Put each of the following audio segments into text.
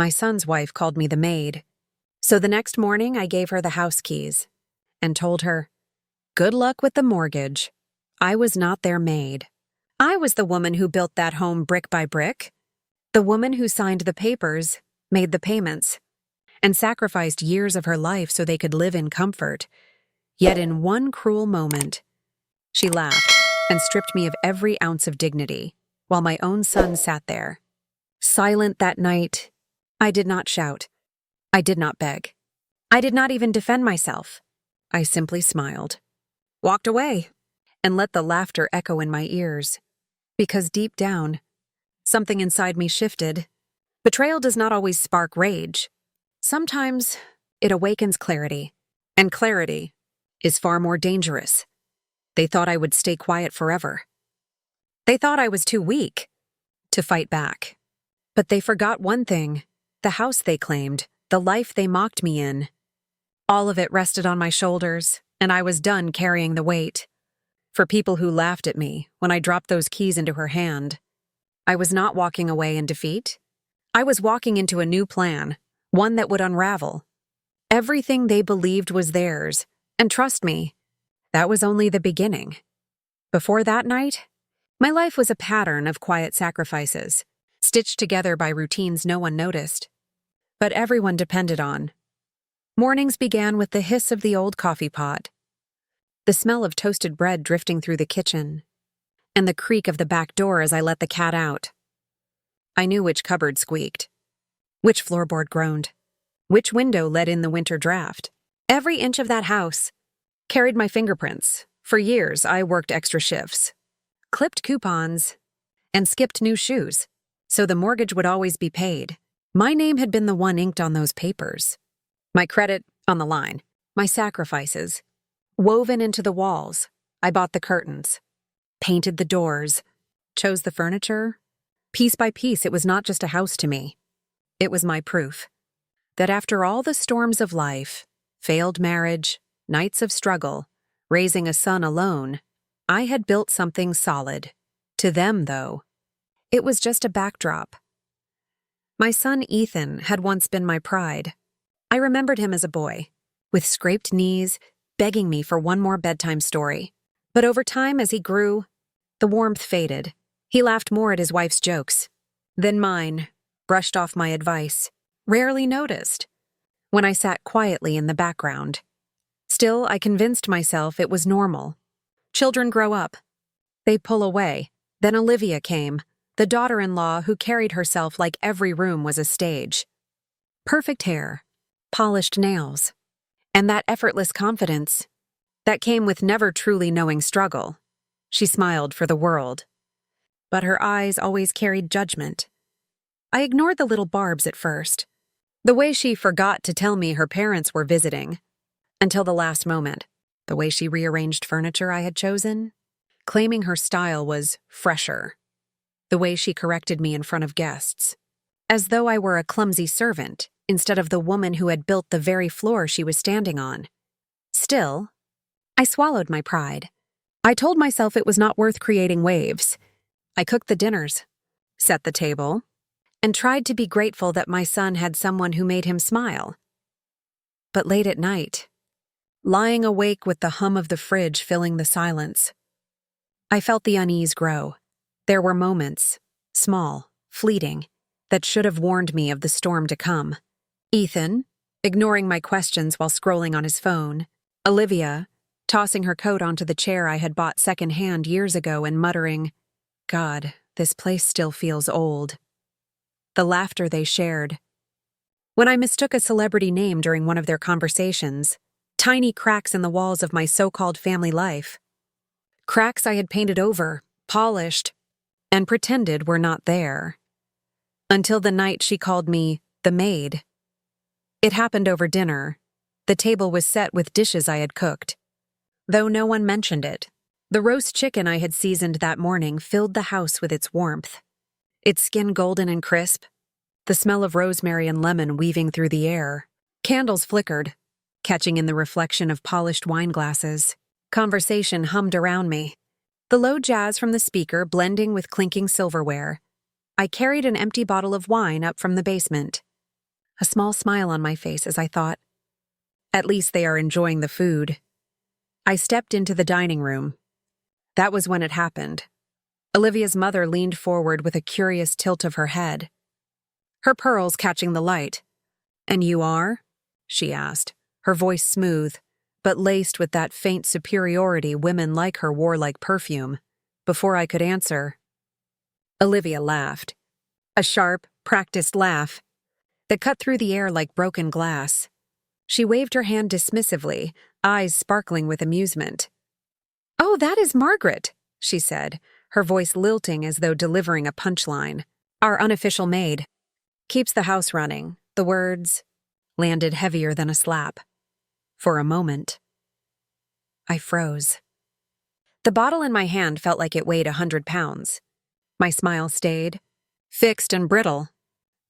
My son's wife called me the maid. So the next morning I gave her the house keys and told her, good luck with the mortgage. I was not their maid. I was the woman who built that home brick by brick, the woman who signed the papers, made the payments, and sacrificed years of her life so they could live in comfort. Yet in one cruel moment, she laughed and stripped me of every ounce of dignity, while my own son sat there. Silent that night, I did not shout. I did not beg. I did not even defend myself. I simply smiled, walked away, and let the laughter echo in my ears. Because deep down, something inside me shifted. Betrayal does not always spark rage. Sometimes it awakens clarity, and clarity is far more dangerous. They thought I would stay quiet forever. They thought I was too weak to fight back. But they forgot one thing, the house they claimed, the life they mocked me in. All of it rested on my shoulders, and I was done carrying the weight. For people who laughed at me when I dropped those keys into her hand, I was not walking away in defeat. I was walking into a new plan, one that would unravel. Everything they believed was theirs, and trust me, that was only the beginning. Before that night, my life was a pattern of quiet sacrifices, stitched together by routines no one noticed, but everyone depended on. Mornings began with the hiss of the old coffee pot, the smell of toasted bread drifting through the kitchen, and the creak of the back door as I let the cat out. I knew which cupboard squeaked, which floorboard groaned, which window let in the winter draft. Every inch of that house carried my fingerprints. For years, I worked extra shifts, clipped coupons, and skipped new shoes, so the mortgage would always be paid. My name had been the one inked on those papers. My credit on the line, my sacrifices woven into the walls. I bought the curtains, painted the doors, chose the furniture. Piece by piece, it was not just a house to me. It was my proof that after all the storms of life, failed marriage, nights of struggle, raising a son alone, I had built something solid. To them, though, it was just a backdrop. My son Ethan had once been my pride. I remembered him as a boy, with scraped knees, begging me for one more bedtime story. But over time, as he grew, the warmth faded. He laughed more at his wife's jokes than mine, brushed off my advice, rarely noticed when I sat quietly in the background. Still, I convinced myself it was normal. Children grow up. They pull away. Then Olivia came, the daughter-in-law who carried herself like every room was a stage. Perfect hair, polished nails, and that effortless confidence that came with never truly knowing struggle. She smiled for the world, but her eyes always carried judgment. I ignored the little barbs at first, the way she forgot to tell me her parents were visiting, until the last moment, the way she rearranged furniture I had chosen, claiming her style was fresher, the way she corrected me in front of guests, as though I were a clumsy servant instead of the woman who had built the very floor she was standing on. Still, I swallowed my pride. I told myself it was not worth creating waves. I cooked the dinners, set the table, and tried to be grateful that my son had someone who made him smile. But late at night, lying awake with the hum of the fridge filling the silence, I felt the unease grow. There were moments, small, fleeting, that should have warned me of the storm to come. Ethan, ignoring my questions while scrolling on his phone. Olivia, tossing her coat onto the chair I had bought secondhand years ago and muttering, "God, this place still feels old." The laughter they shared. When I mistook a celebrity name during one of their conversations, tiny cracks in the walls of my so-called family life. Cracks I had painted over, polished, and pretended were not there. Until the night she called me the maid. It happened over dinner. The table was set with dishes I had cooked. Though no one mentioned it, the roast chicken I had seasoned that morning filled the house with its warmth. Its skin golden and crisp, the smell of rosemary and lemon weaving through the air. Candles flickered, catching in the reflection of polished wine glasses. Conversation hummed around me, the low jazz from the speaker blending with clinking silverware. I carried an empty bottle of wine up from the basement. a small smile on my face as I thought, at least they are enjoying the food. I stepped into the dining room. That was when it happened. Olivia's mother leaned forward with a curious tilt of her head, her pearls catching the light. "And you are?" she asked, her voice smooth, but laced with that faint superiority women like her wore like perfume. Before I could answer, Olivia laughed. A sharp, practiced laugh that cut through the air like broken glass. She waved her hand dismissively, eyes sparkling with amusement. "Oh, that is Margaret," she said, her voice lilting as though delivering a punchline. "Our unofficial maid. Keeps the house running." The words landed heavier than a slap. For a moment, I froze. The bottle in my hand felt like it weighed 100 pounds. My smile stayed, fixed and brittle.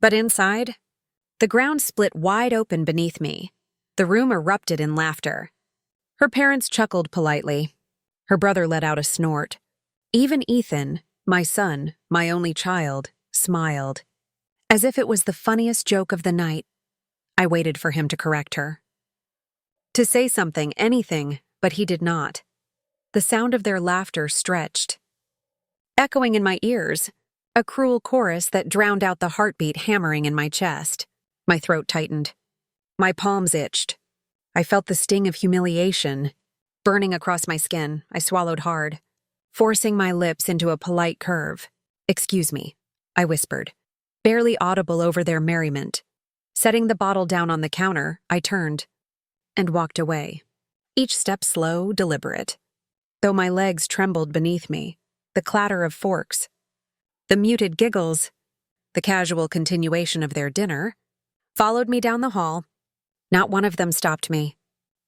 But inside, the ground split wide open beneath me. The room erupted in laughter. Her parents chuckled politely. Her brother let out a snort. Even Ethan, my son, my only child, smiled, as if it was the funniest joke of the night. I waited for him to correct her, to say something, anything, but he did not. The sound of their laughter stretched, echoing in my ears, a cruel chorus that drowned out the heartbeat hammering in my chest. My throat tightened. My palms itched. I felt the sting of humiliation burning across my skin. I swallowed hard, forcing my lips into a polite curve. "Excuse me," I whispered, barely audible over their merriment. Setting the bottle down on the counter, I turned and walked away, each step slow, deliberate. Though my legs trembled beneath me, the clatter of forks, the muted giggles, the casual continuation of their dinner, followed me down the hall. Not one of them stopped me.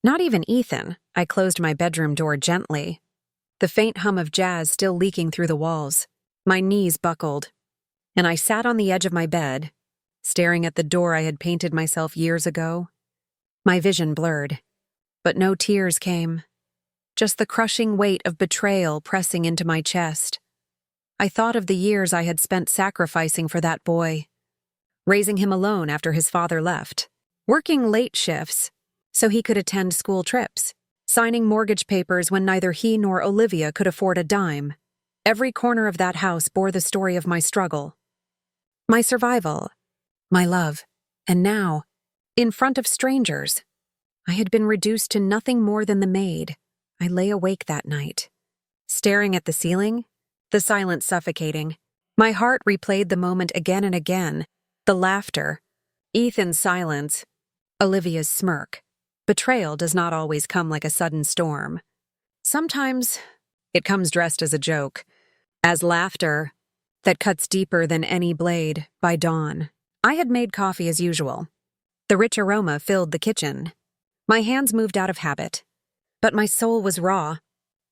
Not even Ethan. I closed my bedroom door gently, the faint hum of jazz still leaking through the walls. My knees buckled, and I sat on the edge of my bed, staring at the door I had painted myself years ago. My vision blurred, but no tears came, just the crushing weight of betrayal pressing into my chest. I thought of the years I had spent sacrificing for that boy, raising him alone after his father left, working late shifts so he could attend school trips, signing mortgage papers when neither he nor Olivia could afford a dime. Every corner of that house bore the story of my struggle, my survival, my love. And now, in front of strangers, I had been reduced to nothing more than the maid. I lay awake that night, staring at the ceiling, the silence suffocating. My heart replayed the moment again and again, the laughter, Ethan's silence, Olivia's smirk. Betrayal does not always come like a sudden storm. Sometimes it comes dressed as a joke, as laughter that cuts deeper than any blade. By dawn, I had made coffee as usual. The rich aroma filled the kitchen. My hands moved out of habit, but my soul was raw.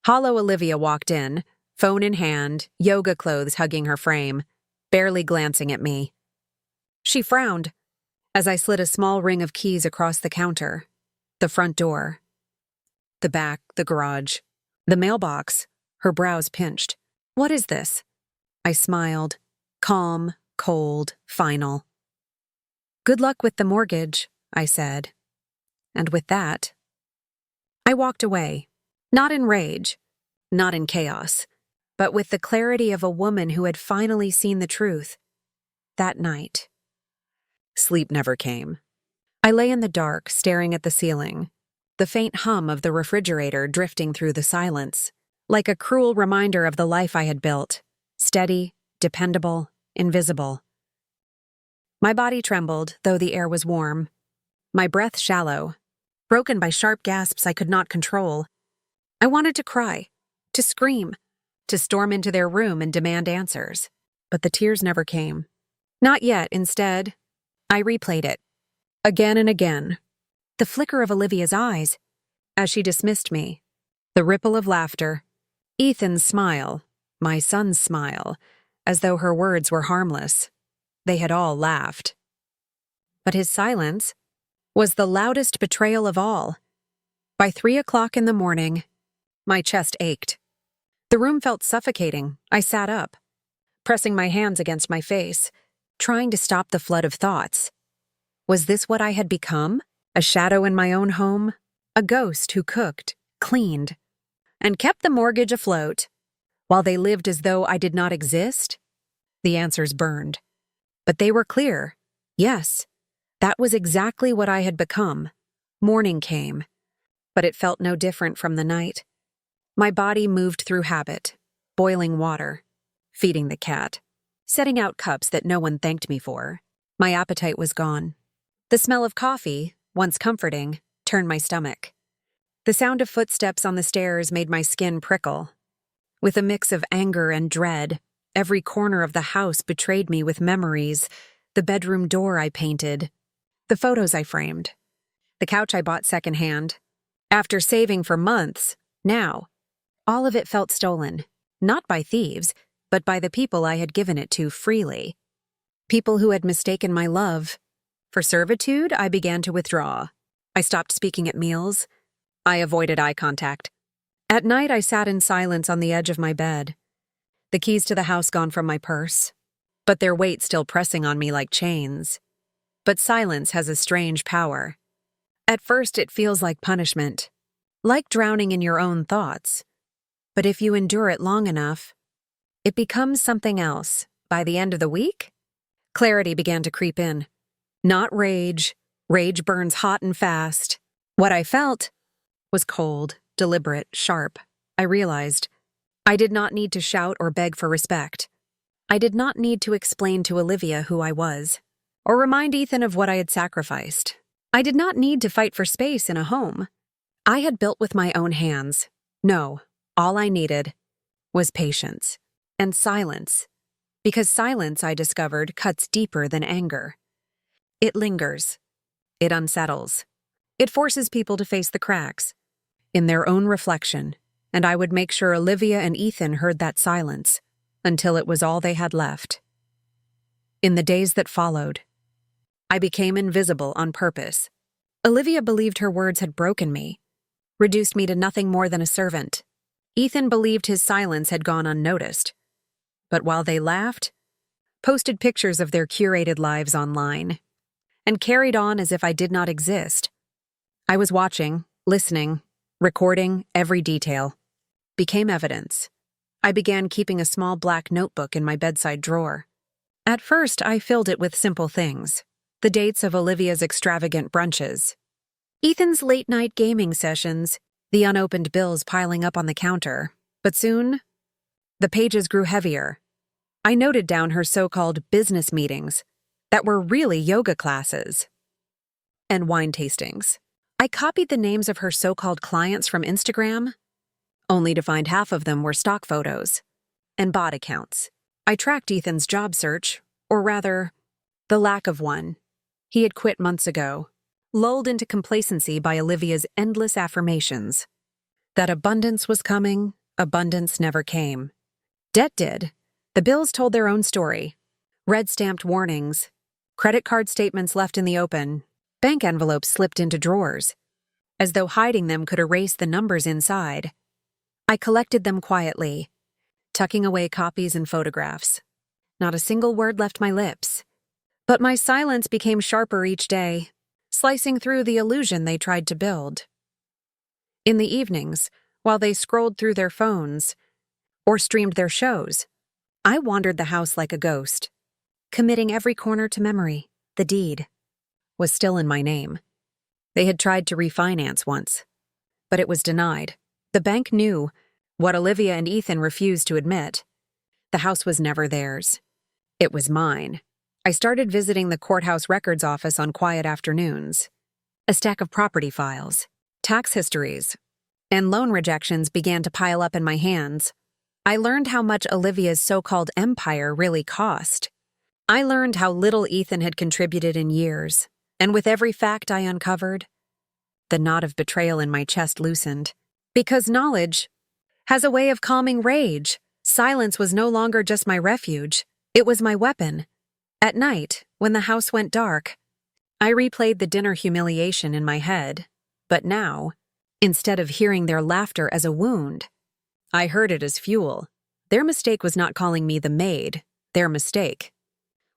Hollow Olivia walked in, phone in hand, yoga clothes hugging her frame, barely glancing at me. She frowned as I slid a small ring of keys across the counter. The front door, the back, the garage, the mailbox. Her brows pinched. "What is this?" I smiled, calm, cold, final. "Good luck with the mortgage," I said. And with that, I walked away, not in rage, not in chaos, but with the clarity of a woman who had finally seen the truth. That night, sleep never came. I lay in the dark, staring at the ceiling, the faint hum of the refrigerator drifting through the silence, like a cruel reminder of the life I had built, steady, dependable, invisible. My body trembled, though the air was warm. My breath shallow, broken by sharp gasps I could not control. I wanted to cry, to scream, to storm into their room and demand answers. But the tears never came. Not yet. Instead, I replayed it, again and again. The flicker of Olivia's eyes as she dismissed me, the ripple of laughter, Ethan's smile, my son's smile, as though her words were harmless. They had all laughed. But his silence was the loudest betrayal of all. By 3 o'clock in the morning, my chest ached. The room felt suffocating. I sat up, pressing my hands against my face, trying to stop the flood of thoughts. Was this what I had become? A shadow in my own home? A ghost who cooked, cleaned, and kept the mortgage afloat, while they lived as though I did not exist? The answers burned. But they were clear. Yes, that was exactly what I had become. Morning came, but it felt no different from the night. My body moved through habit, boiling water, feeding the cat, setting out cups that no one thanked me for. My appetite was gone. The smell of coffee, once comforting, turned my stomach. The sound of footsteps on the stairs made my skin prickle. With a mix of anger and dread, every corner of the house betrayed me with memories, the bedroom door I painted, the photos I framed, the couch I bought secondhand. After saving for months, now, all of it felt stolen, not by thieves, but by the people I had given it to freely. People who had mistaken my love for servitude. I began to withdraw. I stopped speaking at meals. I avoided eye contact. At night, I sat in silence on the edge of my bed, the keys to the house gone from my purse, but their weight still pressing on me like chains. But silence has a strange power. At first, it feels like punishment, like drowning in your own thoughts. But if you endure it long enough, it becomes something else. By the end of the week, clarity began to creep in. Not rage. Rage burns hot and fast. What I felt was cold, deliberate, sharp. I realized I did not need to shout or beg for respect. I did not need to explain to Olivia who I was, or remind Ethan of what I had sacrificed. I did not need to fight for space in a home I had built with my own hands. No, all I needed was patience and silence, because silence, I discovered, cuts deeper than anger. It lingers. It unsettles. It forces people to face the cracks in their own reflection, and I would make sure Olivia and Ethan heard that silence until it was all they had left. In the days that followed, I became invisible on purpose. Olivia believed her words had broken me, reduced me to nothing more than a servant. Ethan believed his silence had gone unnoticed. But while they laughed, posted pictures of their curated lives online, and carried on as if I did not exist, I was watching, listening, recording every detail. Became evidence. I began keeping a small black notebook in my bedside drawer. At first, I filled it with simple things. The dates of Olivia's extravagant brunches, Ethan's late-night gaming sessions, the unopened bills piling up on the counter. But soon, the pages grew heavier. I noted down her so-called business meetings that were really yoga classes and wine tastings. I copied the names of her so-called clients from Instagram, only to find half of them were stock photos and bot accounts. I tracked Ethan's job search, or rather, the lack of one. He had quit months ago, lulled into complacency by Olivia's endless affirmations. That abundance was coming, abundance never came. Debt did. The bills told their own story. Red-stamped warnings, credit card statements left in the open, bank envelopes slipped into drawers, as though hiding them could erase the numbers inside. I collected them quietly, tucking away copies and photographs. Not a single word left my lips. But my silence became sharper each day, slicing through the illusion they tried to build. In the evenings, while they scrolled through their phones or streamed their shows, I wandered the house like a ghost, committing every corner to memory. The deed was still in my name. They had tried to refinance once, but it was denied. The bank knew what Olivia and Ethan refused to admit. The house was never theirs. It was mine. I started visiting the courthouse records office on quiet afternoons. A stack of property files, tax histories, and loan rejections began to pile up in my hands. I learned how much Olivia's so-called empire really cost. I learned how little Ethan had contributed in years, and with every fact I uncovered, the knot of betrayal in my chest loosened. Because knowledge has a way of calming rage, silence was no longer just my refuge, it was my weapon. At night, when the house went dark, I replayed the dinner humiliation in my head, but now, instead of hearing their laughter as a wound, I heard it as fuel. Their mistake was not calling me the maid. Their mistake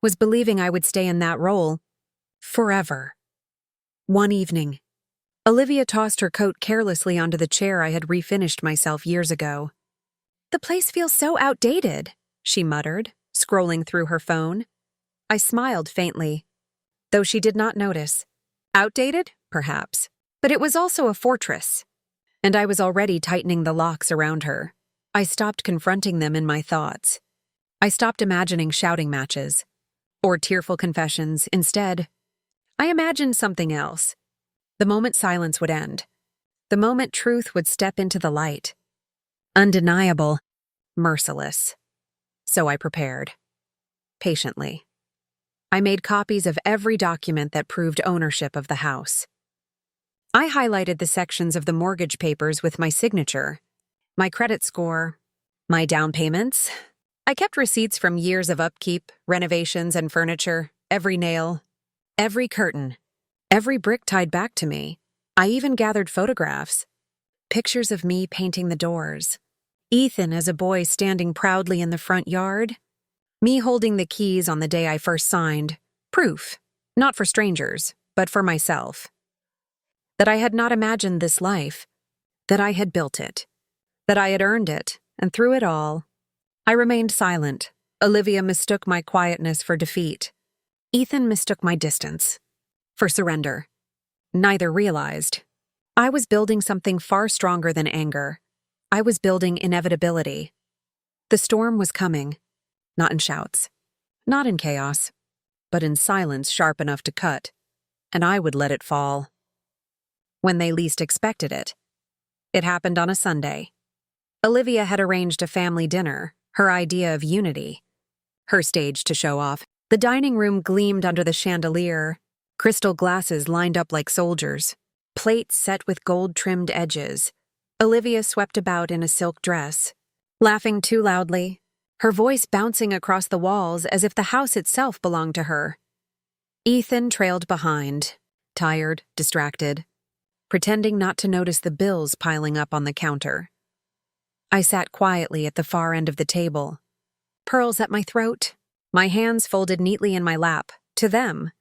was believing I would stay in that role Forever. One evening, Olivia tossed her coat carelessly onto the chair I had refinished myself years ago. "The place feels so outdated," she muttered, scrolling through her phone. I smiled faintly, though she did not notice. Outdated? Perhaps. But it was also a fortress, and I was already tightening the locks around her. I stopped confronting them in my thoughts. I stopped imagining shouting matches or tearful confessions. Instead, I imagined something else. The moment silence would end. The moment truth would step into the light. Undeniable. Merciless. So I prepared. Patiently. I made copies of every document that proved ownership of the house. I highlighted the sections of the mortgage papers with my signature, my credit score, my down payments. I kept receipts from years of upkeep, renovations, and furniture, every nail, every curtain, every brick tied back to me. I even gathered photographs, pictures of me painting the doors, Ethan as a boy standing proudly in the front yard, me holding the keys on the day I first signed. Proof, not for strangers, but for myself. That I had not imagined this life, that I had built it, that I had earned it, and through it all, I remained silent. Olivia mistook my quietness for defeat. Ethan mistook my distance for surrender. Neither realized. I was building something far stronger than anger. I was building inevitability. The storm was coming, not in shouts, not in chaos, but in silence sharp enough to cut, and I would let it fall. When they least expected it. It happened on a Sunday. Olivia had arranged a family dinner, her idea of unity. Her stage to show off. The dining room gleamed under the chandelier, crystal glasses lined up like soldiers, plates set with gold-trimmed edges. Olivia swept about in a silk dress, laughing too loudly, her voice bouncing across the walls as if the house itself belonged to her. Ethan trailed behind, tired, distracted, pretending not to notice the bills piling up on the counter. I sat quietly at the far end of the table, pearls at my throat, my hands folded neatly in my lap. To them,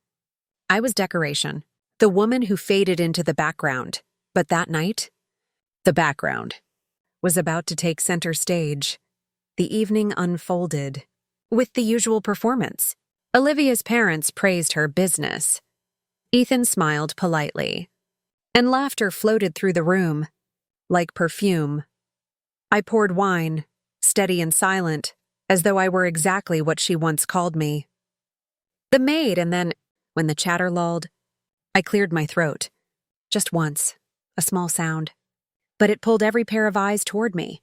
I was decoration, the woman who faded into the background. But that night, the background was about to take center stage. The evening unfolded with the usual performance. Olivia's parents praised her business. Ethan smiled politely, and laughter floated through the room, like perfume. I poured wine, steady and silent, as though I were exactly what she once called me. The maid, and then, when the chatter lulled, I cleared my throat. Just once, a small sound, but it pulled every pair of eyes toward me.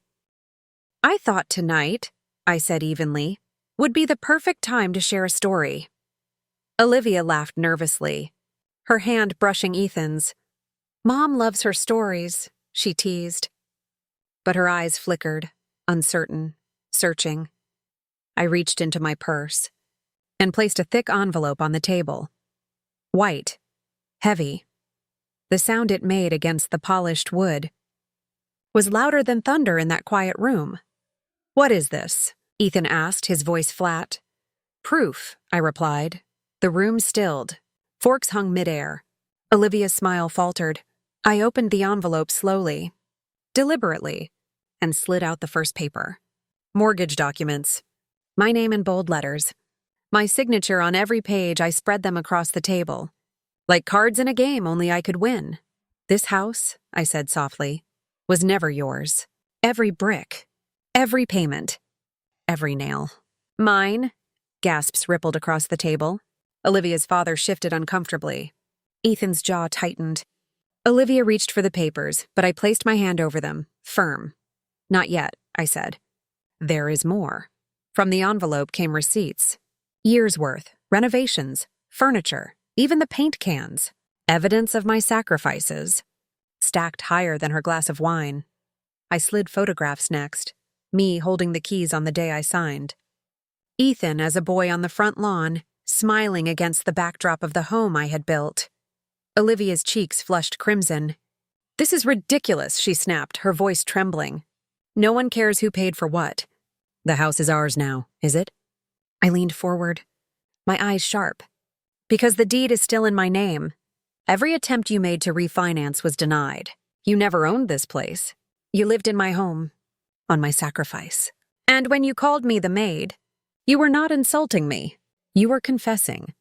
"I thought tonight," I said evenly, "would be the perfect time to share a story." Olivia laughed nervously, her hand brushing Ethan's. "Mom loves her stories," she teased. But her eyes flickered, uncertain, searching. I reached into my purse and placed a thick envelope on the table. White, heavy. The sound it made against the polished wood was louder than thunder in that quiet room. "What is this?" Ethan asked, his voice flat. "Proof," I replied. The room stilled. Forks hung midair. Olivia's smile faltered. I opened the envelope slowly, deliberately, and slid out the first paper. Mortgage documents. My name in bold letters. My signature on every page. I spread them across the table. Like cards in a game, only I could win. "This house," I said softly, "was never yours. Every brick, every payment, every nail. Mine." Gasps rippled across the table. Olivia's father shifted uncomfortably. Ethan's jaw tightened. Olivia reached for the papers, but I placed my hand over them, firm. "Not yet," I said. "There is more." From the envelope came receipts. Years' worth, renovations, furniture, even the paint cans. Evidence of my sacrifices. Stacked higher than her glass of wine. I slid photographs next, me holding the keys on the day I signed. Ethan as a boy on the front lawn, smiling against the backdrop of the home I had built. Olivia's cheeks flushed crimson. "This is ridiculous," she snapped, her voice trembling. "No one cares who paid for what. The house is ours now, is it?" I leaned forward, my eyes sharp. Because the deed is still in my name. Every attempt you made to refinance was denied. You never owned this place. You lived in my home, on my sacrifice. And when you called me the maid, you were not insulting me. You were confessing.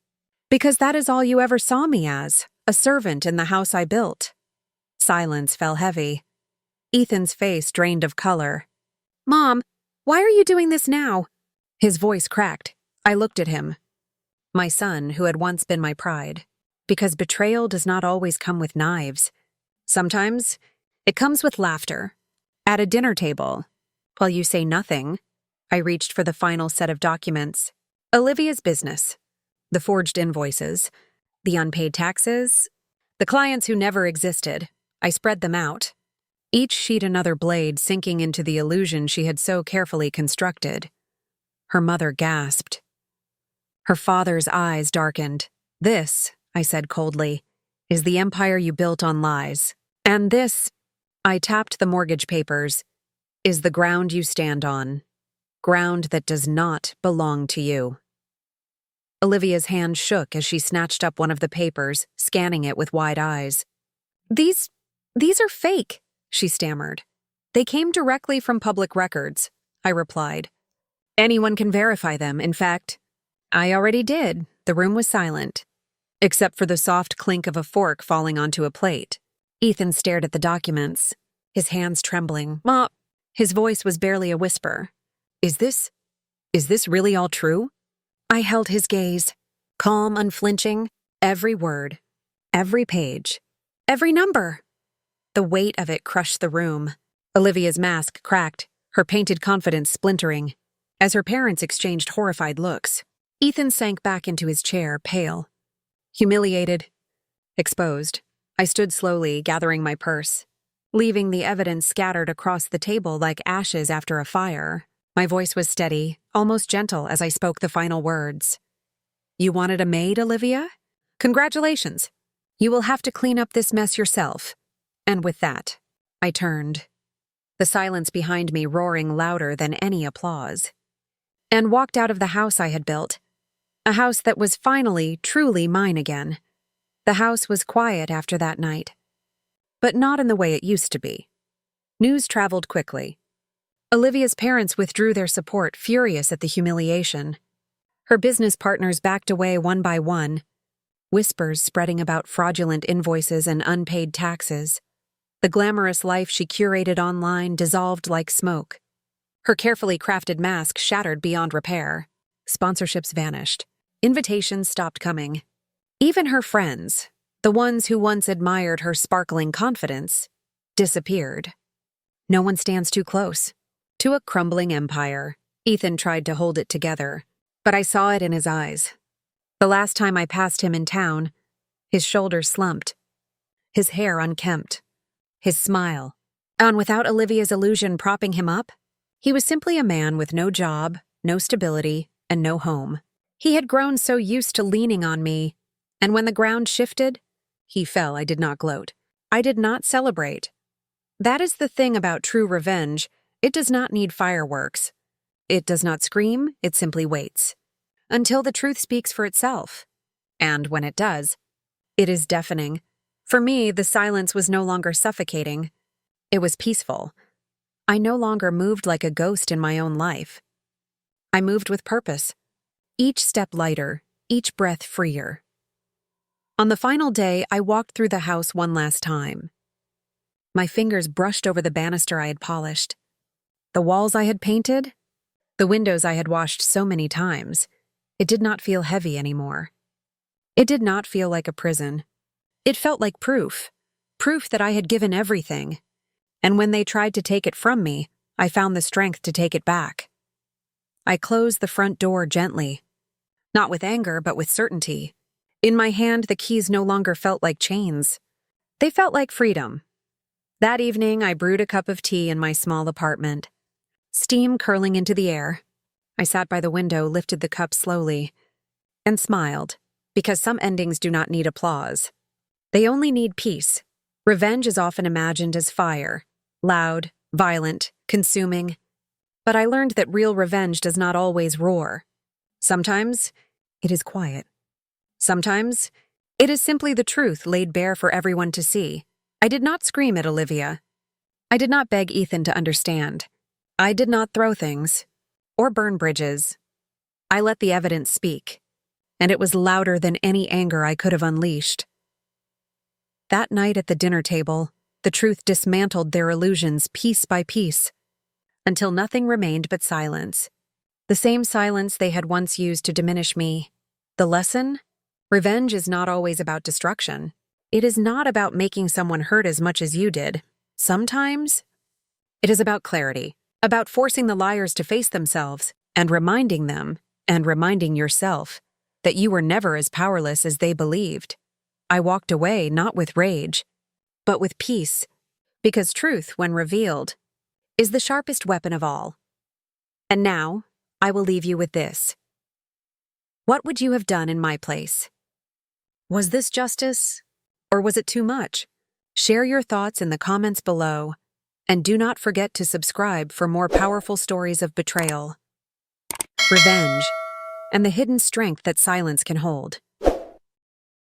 Because that is all you ever saw me as, a servant in the house I built. Silence fell heavy. Ethan's face drained of color. Mom, why are you doing this now? His voice cracked. I looked at him. My son, who had once been my pride. Because betrayal does not always come with knives. Sometimes, it comes with laughter. At a dinner table, while you say nothing, I reached for the final set of documents. Olivia's business. The forged invoices. The unpaid taxes. The clients who never existed. I spread them out. Each sheet another blade sinking into the illusion she had so carefully constructed. Her mother gasped. Her father's eyes darkened. This, I said coldly, is the empire you built on lies. And this, I tapped the mortgage papers, is the ground you stand on. Ground that does not belong to you. Olivia's hand shook as she snatched up one of the papers, scanning it with wide eyes. These are fake, she stammered. They came directly from public records, I replied. Anyone can verify them. In fact, I already did. The room was silent. Except for the soft clink of a fork falling onto a plate. Ethan stared at the documents, his hands trembling. Ma, his voice was barely a whisper. Is this really all true? I held his gaze, calm, unflinching, every word, every page, every number. The weight of it crushed the room. Olivia's mask cracked, her painted confidence splintering. As her parents exchanged horrified looks, Ethan sank back into his chair, pale. Humiliated, exposed, I stood slowly, gathering my purse, leaving the evidence scattered across the table like ashes after a fire. My voice was steady, almost gentle as I spoke the final words. You wanted a maid, Olivia? Congratulations. You will have to clean up this mess yourself. And with that, I turned, the silence behind me roaring louder than any applause, and walked out of the house I had built. A house that was finally, truly mine again. The house was quiet after that night. But not in the way it used to be. News traveled quickly. Olivia's parents withdrew their support, furious at the humiliation. Her business partners backed away one by one, whispers spreading about fraudulent invoices and unpaid taxes. The glamorous life she curated online dissolved like smoke. Her carefully crafted mask shattered beyond repair. Sponsorships vanished. Invitations stopped coming. Even her friends, the ones who once admired her sparkling confidence, disappeared. No one stands too close to a crumbling empire. Ethan tried to hold it together, but I saw it in his eyes. The last time I passed him in town, his shoulders slumped, his hair unkempt, his smile. And without Olivia's illusion propping him up, he was simply a man with no job, no stability, and no home. He had grown so used to leaning on me, and when the ground shifted, he fell. I did not gloat. I did not celebrate. That is the thing about true revenge. It does not need fireworks. It does not scream, it simply waits. Until the truth speaks for itself. And when it does, it is deafening. For me, the silence was no longer suffocating. It was peaceful. I no longer moved like a ghost in my own life. I moved with purpose. Each step lighter, each breath freer. On the final day, I walked through the house one last time. My fingers brushed over the banister I had polished, the walls I had painted, the windows I had washed so many times. It did not feel heavy anymore. It did not feel like a prison. It felt like proof that I had given everything. And when they tried to take it from me, I found the strength to take it back. I closed the front door gently, not with anger, but with certainty. In my hand, the keys no longer felt like chains. They felt like freedom. That evening, I brewed a cup of tea in my small apartment. Steam curling into the air. I sat by the window, lifted the cup slowly, and smiled, because some endings do not need applause. They only need peace. Revenge is often imagined as fire, loud, violent, consuming. But I learned that real revenge does not always roar. Sometimes, it is quiet. Sometimes, it is simply the truth laid bare for everyone to see. I did not scream at Olivia. I did not beg Ethan to understand. I did not throw things or burn bridges. I let the evidence speak, and it was louder than any anger I could have unleashed. That night at the dinner table, the truth dismantled their illusions piece by piece, until nothing remained but silence. The same silence they had once used to diminish me. The lesson? Revenge is not always about destruction. It is not about making someone hurt as much as you did. Sometimes, it is about clarity, about forcing the liars to face themselves and reminding them, and reminding yourself, that you were never as powerless as they believed. I walked away not with rage, but with peace, because truth, when revealed, is the sharpest weapon of all. And now, I will leave you with this. What would you have done in my place? Was this justice, or was it too much? Share your thoughts in the comments below, and do not forget to subscribe for more powerful stories of betrayal, revenge, and the hidden strength that silence can hold.